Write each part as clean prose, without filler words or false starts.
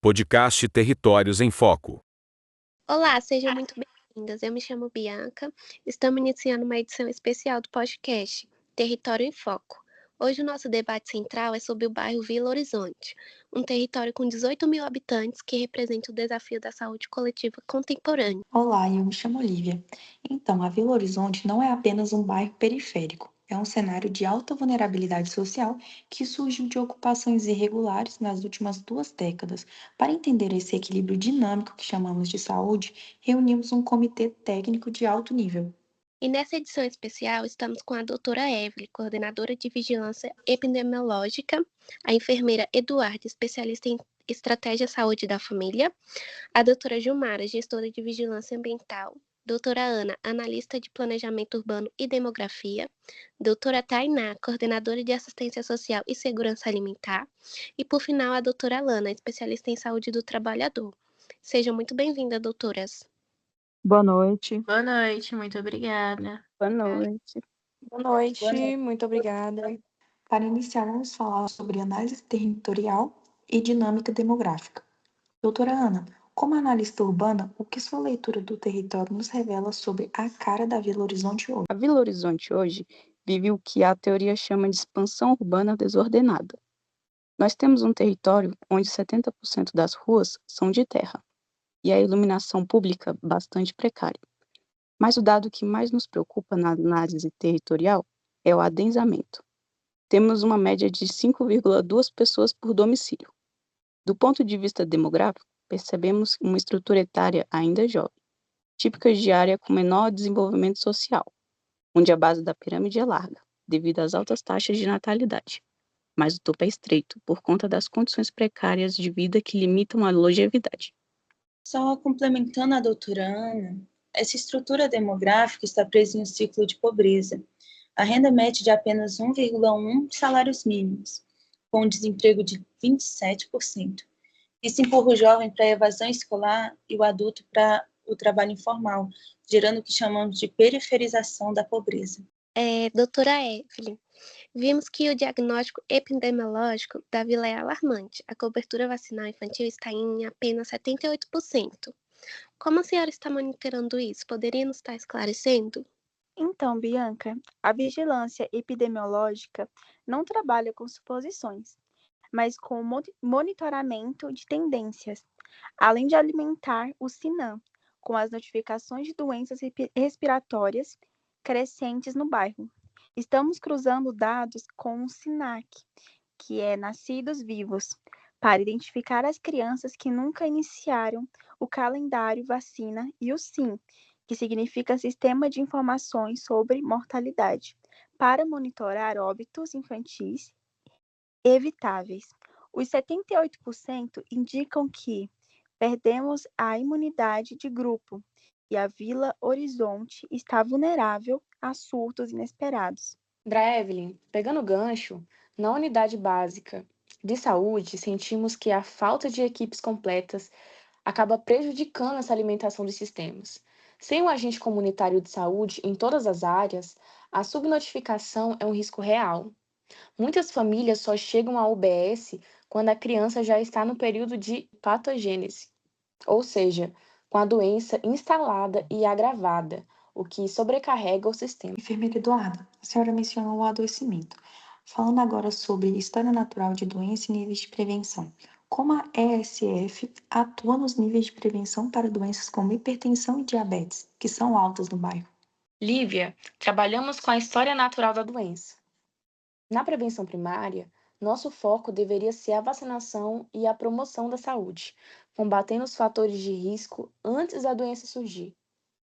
Podcast Territórios em Foco. Olá, sejam muito bem-vindas. Eu me chamo Bianca. Estamos iniciando uma edição especial do podcast Território em Foco. Hoje o nosso debate central é sobre o bairro Vila Horizonte, um território com 18 mil habitantes que representa o desafio da saúde coletiva contemporânea. Olá, eu me chamo Olivia. Então, a Vila Horizonte não é apenas um bairro periférico, é um cenário de alta vulnerabilidade social que surgiu de ocupações irregulares nas últimas 2 décadas. Para entender esse equilíbrio dinâmico que chamamos de saúde, reunimos um comitê técnico de alto nível. E nessa edição especial estamos com a doutora Evelyn, coordenadora de vigilância epidemiológica, a enfermeira Eduarda, especialista em estratégia saúde da família, a doutora Gilmara, gestora de vigilância ambiental, doutora Ana, analista de planejamento urbano e demografia, doutora Tainá, coordenadora de assistência social e segurança alimentar, e por final a doutora Lana, especialista em saúde do trabalhador. Sejam muito bem-vindas, doutoras. Boa noite. Boa noite, muito obrigada. Boa noite. Boa noite, muito obrigada. Para iniciar, vamos falar sobre análise territorial e dinâmica demográfica. Doutora Ana, como analista urbana, o que sua leitura do território nos revela sobre a cara da Vila Horizonte hoje? A Vila Horizonte hoje vive o que a teoria chama de expansão urbana desordenada. Nós temos um território onde 70% das ruas são de terra e a iluminação pública bastante precária. Mas o dado que mais nos preocupa na análise territorial é o adensamento. Temos uma média de 5,2 pessoas por domicílio. Do ponto de vista demográfico, percebemos uma estrutura etária ainda jovem, típicas de área com menor desenvolvimento social, onde a base da pirâmide é larga, devido às altas taxas de natalidade, mas o topo é estreito por conta das condições precárias de vida que limitam a longevidade. Só complementando a doutora Ana, essa estrutura demográfica está presa em um ciclo de pobreza. A renda média de apenas 1,1 salários mínimos, com um desemprego de 27%. Isso empurra o jovem para a evasão escolar e o adulto para o trabalho informal, gerando o que chamamos de periferização da pobreza. Doutora Evelyn, vimos que o diagnóstico epidemiológico da vila é alarmante. A cobertura vacinal infantil está em apenas 78%. Como a senhora está monitorando isso? Poderia nos estar esclarecendo? Então, Bianca, a vigilância epidemiológica não trabalha com suposições, mas com monitoramento de tendências, além de alimentar o SINAM com as notificações de doenças respiratórias crescentes no bairro. Estamos cruzando dados com o SINAC, que é Nascidos Vivos, para identificar as crianças que nunca iniciaram o calendário vacina, e o SIM, que significa Sistema de Informações sobre Mortalidade, para monitorar óbitos infantis evitáveis. Os 78% indicam que perdemos a imunidade de grupo e a Vila Horizonte está vulnerável a surtos inesperados. Evelyn, pegando o gancho, na unidade básica de saúde, sentimos que a falta de equipes completas acaba prejudicando essa alimentação dos sistemas. Sem um agente comunitário de saúde em todas as áreas, a subnotificação é um risco real. Muitas famílias só chegam à UBS quando a criança já está no período de patogênese, ou seja, com a doença instalada e agravada, o que sobrecarrega o sistema. Enfermeira Eduarda, a senhora mencionou o adoecimento. Falando agora sobre história natural de doença e níveis de prevenção. Como a ESF atua nos níveis de prevenção para doenças como hipertensão e diabetes, que são altas no bairro? Lívia, trabalhamos com a história natural da doença. Na prevenção primária, nosso foco deveria ser a vacinação e a promoção da saúde, combatendo os fatores de risco antes da doença surgir.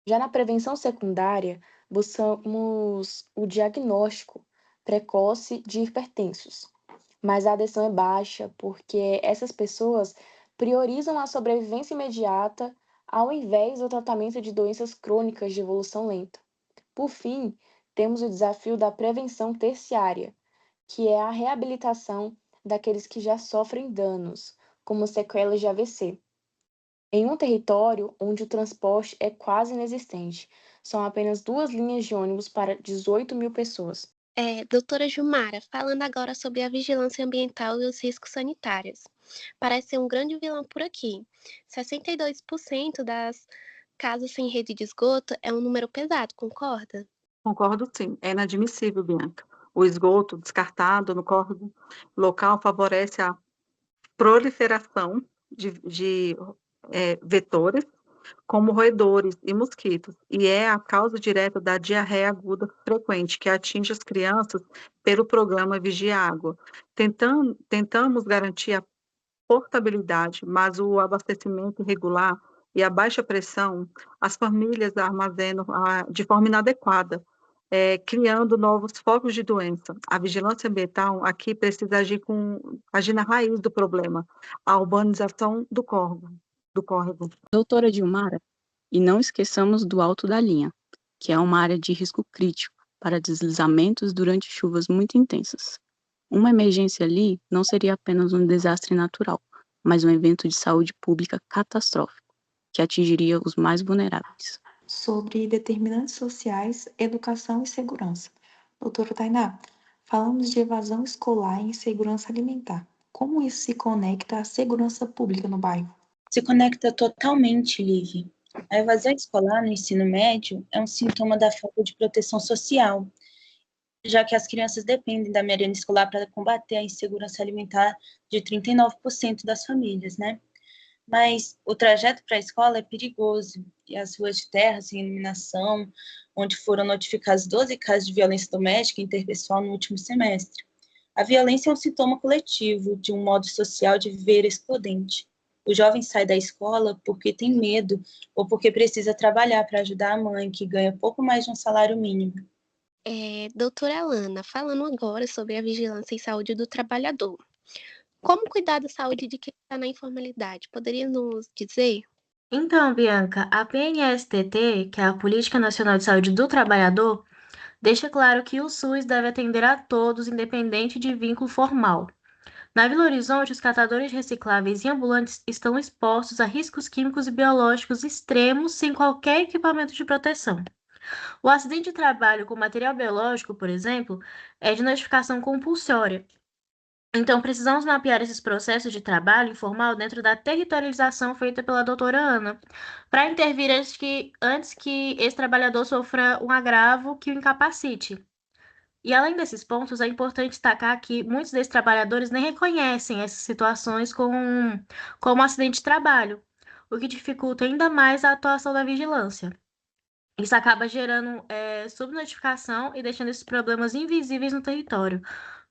Já na prevenção secundária, buscamos o diagnóstico precoce de hipertensos, mas a adesão é baixa porque essas pessoas priorizam a sobrevivência imediata ao invés do tratamento de doenças crônicas de evolução lenta. Por fim, temos o desafio da prevenção terciária, que é a reabilitação daqueles que já sofrem danos, como sequelas de AVC. Em um território onde o transporte é quase inexistente, são apenas 2 linhas de ônibus para 18 mil pessoas. Doutora Gilmara, falando agora sobre a vigilância ambiental e os riscos sanitários. parece ser um grande vilão por aqui. 62% das casas sem rede de esgoto é um número pesado, concorda? Concordo sim, é inadmissível, Bianca. O esgoto descartado no córrego local favorece a proliferação de vetores, como roedores e mosquitos, e é a causa direta da diarreia aguda frequente que atinge as crianças pelo programa Vigia Água. Tentamos garantir a portabilidade, mas o abastecimento irregular e a baixa pressão, as famílias armazenam de forma inadequada, criando novos focos de doença. A vigilância ambiental aqui precisa agir na raiz do problema, a urbanização do córrego. Doutora Dilmara, e não esqueçamos do Alto da Linha, que é uma área de risco crítico para deslizamentos durante chuvas muito intensas. Uma emergência ali não seria apenas um desastre natural, mas um evento de saúde pública catastrófico, que atingiria os mais vulneráveis. Sobre determinantes sociais, educação e segurança. Doutora Tainá, falamos de evasão escolar e insegurança alimentar. Como isso se conecta à segurança pública no bairro? Se conecta totalmente, Lívia. A evasão escolar no ensino médio é um sintoma da falta de proteção social, já que as crianças dependem da merenda escolar para combater a insegurança alimentar de 39% das famílias, né? Mas o trajeto para a escola é perigoso, e as ruas de terra sem iluminação, onde foram notificados 12 casos de violência doméstica e interpessoal no último semestre. A violência é um sintoma coletivo de um modo social de viver excludente. O jovem sai da escola porque tem medo ou porque precisa trabalhar para ajudar a mãe, que ganha pouco mais de um salário mínimo. Doutora Alana, falando agora sobre a vigilância em saúde do trabalhador. Como cuidar da saúde de quem está na informalidade? Poderia nos dizer? Então, Bianca, a PNSTT, que é a Política Nacional de Saúde do Trabalhador, deixa claro que o SUS deve atender a todos, independente de vínculo formal. Na Vila Horizonte, os catadores recicláveis e ambulantes estão expostos a riscos químicos e biológicos extremos sem qualquer equipamento de proteção. O acidente de trabalho com material biológico, por exemplo, é de notificação compulsória. Então, precisamos mapear esses processos de trabalho informal dentro da territorialização feita pela doutora Ana, para intervir antes que esse trabalhador sofra um agravo que o incapacite. E além desses pontos, é importante destacar que muitos desses trabalhadores nem reconhecem essas situações como acidente de trabalho, o que dificulta ainda mais a atuação da vigilância. Isso acaba gerando subnotificação e deixando esses problemas invisíveis no território.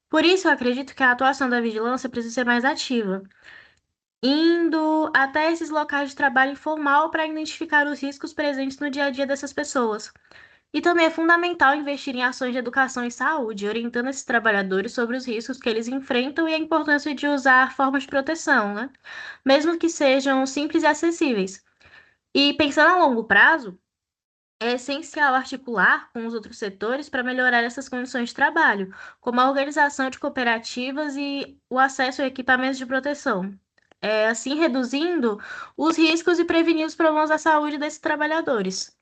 Por isso, eu acredito que a atuação da vigilância precisa ser mais ativa, indo até esses locais de trabalho informal para identificar os riscos presentes no dia a dia dessas pessoas. E também é fundamental investir em ações de educação e saúde, orientando esses trabalhadores sobre os riscos que eles enfrentam e a importância de usar formas de proteção, né? Mesmo que sejam simples e acessíveis. E pensando a longo prazo, é essencial articular com os outros setores para melhorar essas condições de trabalho, como a organização de cooperativas e o acesso a equipamentos de proteção. Assim reduzindo os riscos e prevenir os problemas da saúde desses trabalhadores.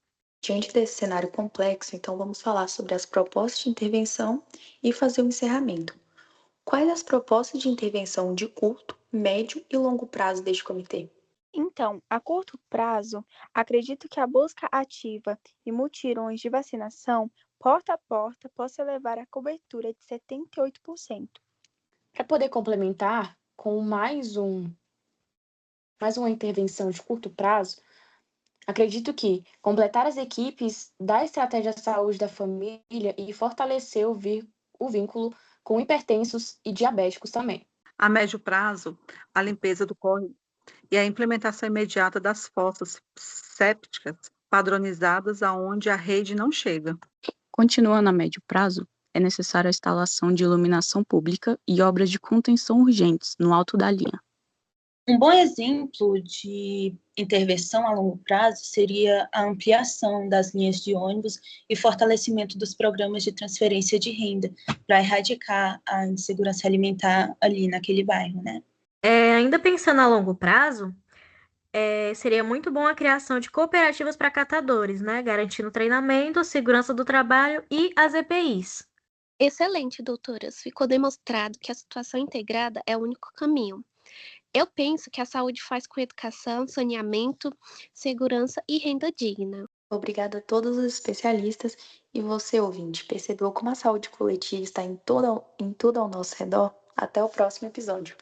Diante desse cenário complexo, então vamos falar sobre as propostas de intervenção e fazer o encerramento. Quais as propostas de intervenção de curto, médio e longo prazo deste comitê? Então, a curto prazo, acredito que a busca ativa e mutirões de vacinação porta a porta possa levar à cobertura de 78%. Para poder complementar com mais uma intervenção de curto prazo, acredito que completar as equipes da estratégia de saúde da família e fortalecer o vínculo com hipertensos e diabéticos também. A médio prazo, a limpeza do córrego e a implementação imediata das fossas sépticas padronizadas aonde a rede não chega. Continuando a médio prazo, é necessária a instalação de iluminação pública e obras de contenção urgentes no alto da linha. Um bom exemplo de intervenção a longo prazo seria a ampliação das linhas de ônibus e fortalecimento dos programas de transferência de renda para erradicar a insegurança alimentar ali naquele bairro, né? Ainda pensando a longo prazo, seria muito bom a criação de cooperativas para catadores, né? Garantindo treinamento, segurança do trabalho e as EPIs. Excelente, doutoras. Ficou demonstrado que a situação integrada é o único caminho. Eu penso que a saúde faz com educação, saneamento, segurança e renda digna. Obrigada a todos os especialistas e você, ouvinte, percebeu como a saúde coletiva está em tudo ao nosso redor? Até o próximo episódio.